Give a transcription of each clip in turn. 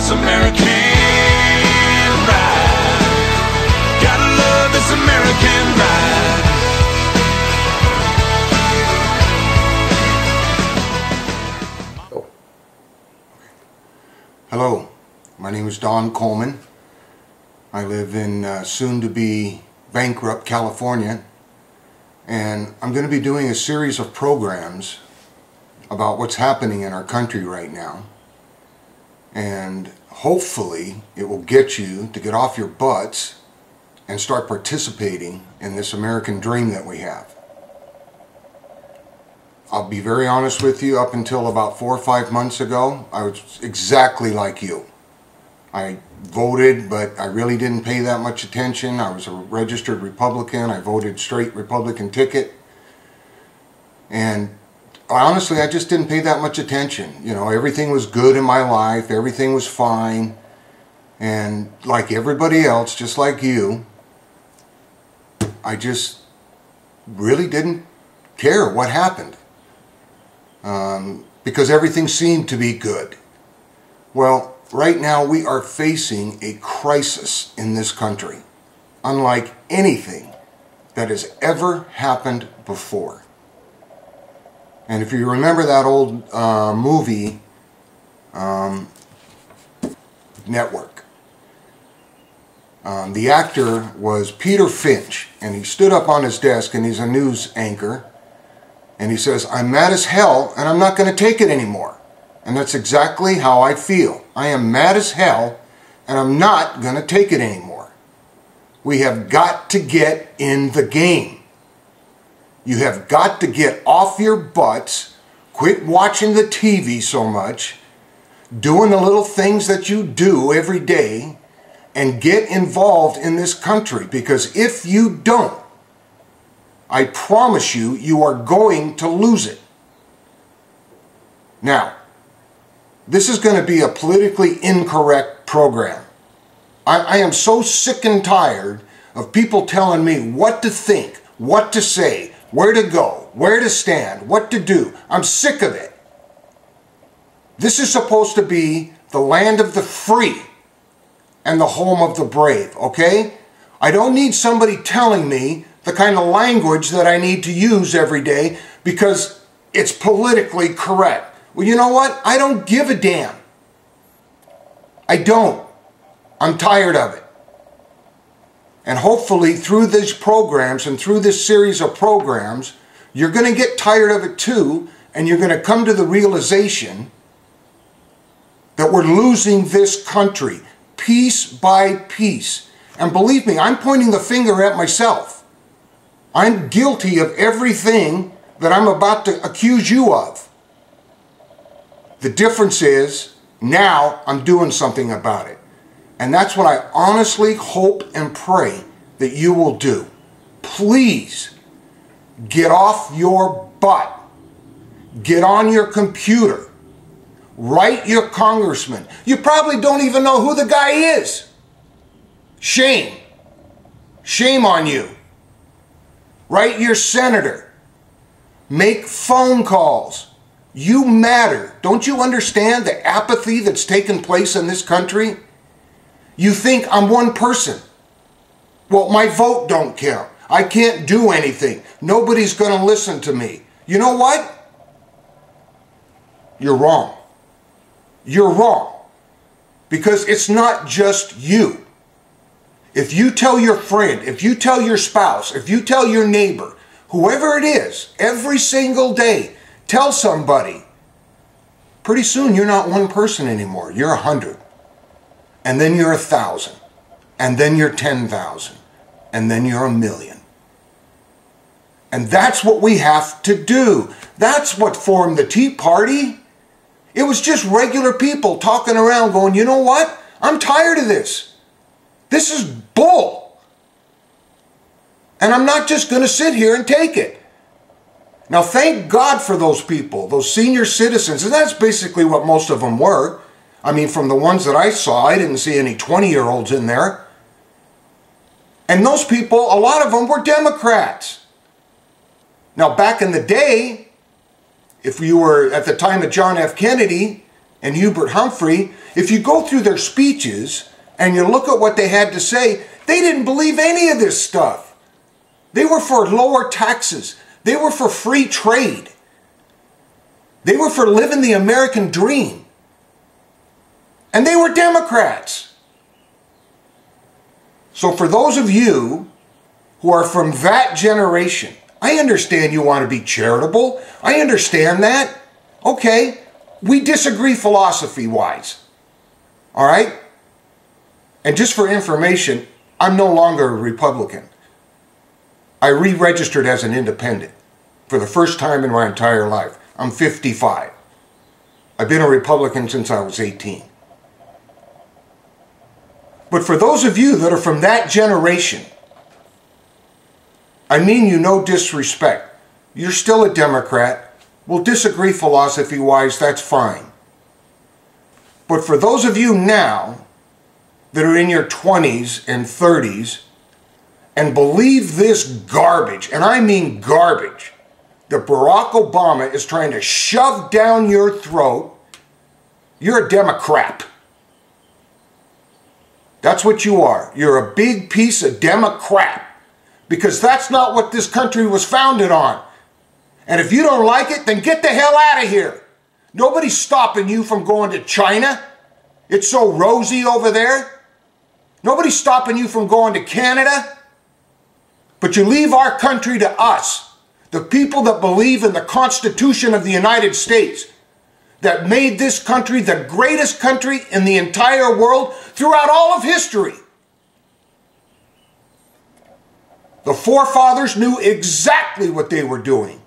this American ride. Gotta love this American ride. Hello, my name is Don Coleman. I live in soon-to-be bankrupt California, and I'm going to be doing a series of programs about what's happening in our country right now, and hopefully it will get you to get off your butts and start participating in this American dream that we have. I'll be very honest with you, up until about 4 or 5 months ago, I was exactly like you. I voted, but I really didn't pay that much attention. I was a registered Republican. I voted straight Republican ticket. And honestly, I just didn't pay that much attention. You know, everything was good in my life. Everything was fine. And like everybody else, just like you, I just really didn't care what happened. Because everything seemed to be good. Well, right now we are facing a crisis in this country, unlike anything that has ever happened before. And if you remember that old movie, Network, the actor was Peter Finch, and he stood up on his desk, and he's a news anchor, and he says, "I'm mad as hell, and I'm not going to take it anymore." And that's exactly how I feel. I am mad as hell, and I'm not going to take it anymore. We have got to get in the game. You have got to get off your butts, quit watching the TV so much, doing the little things that you do every day, and get involved in this country. Because if you don't, I promise you, you are going to lose it. Now, this is going to be a politically incorrect program. I am so sick and tired of people telling me what to think, what to say, where to go, where to stand, what to do. I'm sick of it. This is supposed to be the land of the free and the home of the brave, okay? I don't need somebody telling me the kind of language that I need to use every day because it's politically correct. Well, you know what? I don't give a damn. I don't. I'm tired of it. And hopefully through these programs and through this series of programs, you're going to get tired of it too, and you're going to come to the realization that we're losing this country piece by piece. And believe me, I'm pointing the finger at myself. I'm guilty of everything that I'm about to accuse you of. The difference is, now I'm doing something about it. And that's what I honestly hope and pray that you will do. Please, get off your butt. Get on your computer. Write your congressman. You probably don't even know who the guy is. Shame. Shame on you. Write your senator. Make phone calls. You matter. Don't you understand the apathy that's taken place in this country? You think I'm one person. Well, my vote don't count. I can't do anything. Nobody's going to listen to me. You know what? You're wrong. You're wrong. Because it's not just you. If you tell your friend, if you tell your spouse, if you tell your neighbor, whoever it is, every single day, tell somebody, pretty soon you're not one person anymore. You're 100. And then you're 1,000. And then you're 10,000. And then you're 1,000,000. And that's what we have to do. That's what formed the Tea Party. It was just regular people talking around going, you know what? I'm tired of this. This is bull. And I'm not just going to sit here and take it. Now, thank God for those people, those senior citizens. And that's basically what most of them were. I mean, from the ones that I saw, I didn't see any 20-year-olds in there. And those people, a lot of them were Democrats. Now, back in the day, if you were at the time of John F. Kennedy, and Hubert Humphrey, if you go through their speeches and you look at what they had to say, they didn't believe any of this stuff. They were for lower taxes. They were for free trade. They were for living the American dream. And they were Democrats. So for those of you who are from that generation, I understand you want to be charitable. I understand that. Okay, we disagree philosophy-wise. All right? And just for information, I'm no longer a Republican. I re-registered as an independent for the first time in my entire life. I'm 55. I've been a Republican since I was 18. But for those of you that are from that generation, I mean you no disrespect. You're still a Democrat. We'll disagree philosophy-wise, that's fine. But for those of you now that are in your 20s and 30s and believe this garbage, and I mean garbage, that Barack Obama is trying to shove down your throat, you're a Democrat. That's what you are. You're a big piece of Democrat. Because that's not what this country was founded on. And if you don't like it, then get the hell out of here. Nobody's stopping you from going to China. It's so rosy over there. Nobody's stopping you from going to Canada. But you leave our country to us, the people that believe in the Constitution of the United States, that made this country the greatest country in the entire world throughout all of history. The forefathers knew exactly what they were doing.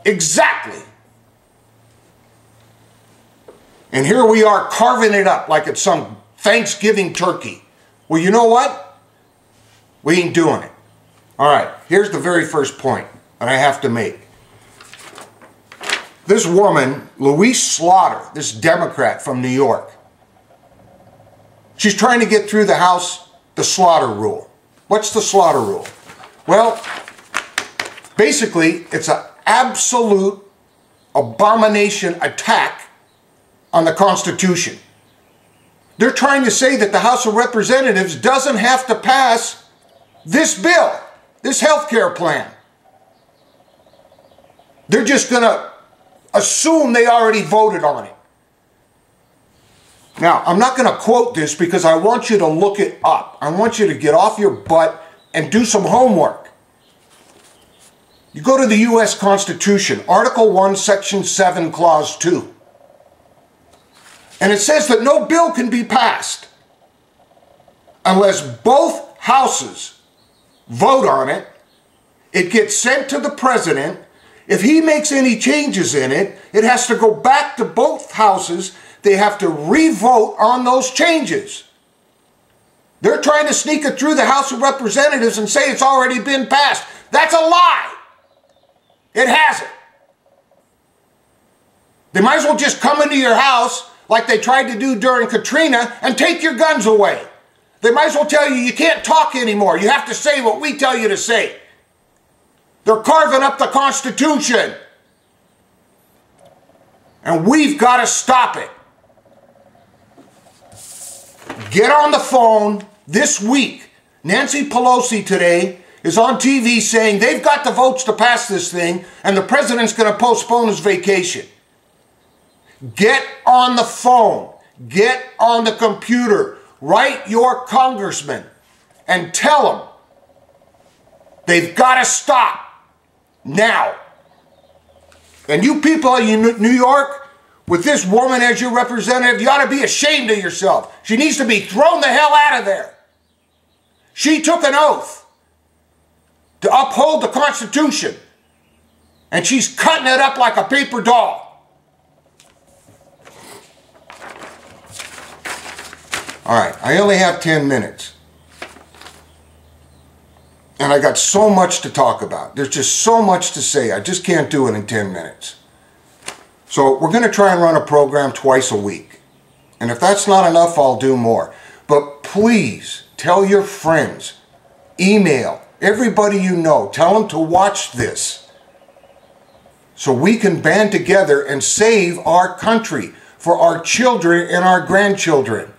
Exactly. And here we are carving it up like it's some Thanksgiving turkey. Well, you know what? We ain't doing it. All right, here's the very first point that I have to make. This woman, Louise Slaughter, this Democrat from New York, she's trying to get through the House the slaughter rule. What's the slaughter rule? Well, basically, it's an absolute abomination attack on the Constitution. They're trying to say that the House of Representatives doesn't have to pass this bill, this health care plan. They're just going to assume they already voted on it. Now, I'm not going to quote this because I want you to look it up. I want you to get off your butt and do some homework. You go to the U.S. Constitution, Article 1, Section 7, Clause 2. And it says that no bill can be passed unless both houses vote on it. It gets sent to the president. If he makes any changes in it, it has to go back to both houses. They have to re-vote on those changes. They're trying to sneak it through the House of Representatives and say it's already been passed. That's a lie. It hasn't. They might as well just come into your house like they tried to do during Katrina and take your guns away. They might as well tell you you can't talk anymore. You have to say what we tell you to say. They're carving up the Constitution. And we've got to stop it. Get on the phone this week. Nancy Pelosi today is on TV saying they've got the votes to pass this thing and the president's going to postpone his vacation. Get on the phone. Get on the computer. Write your congressman and tell them they've got to stop now. And you people in New York, with this woman as your representative, you ought to be ashamed of yourself. She needs to be thrown the hell out of there. She took an oath to uphold the Constitution, and she's cutting it up like a paper doll. All right, I only have 10 minutes. And I got so much to talk about. There's just so much to say. I just can't do it in 10 minutes. So we're going to try and run a program twice a week. And if that's not enough, I'll do more. But please tell your friends, email, everybody you know, tell them to watch this so we can band together and save our country for our children and our grandchildren.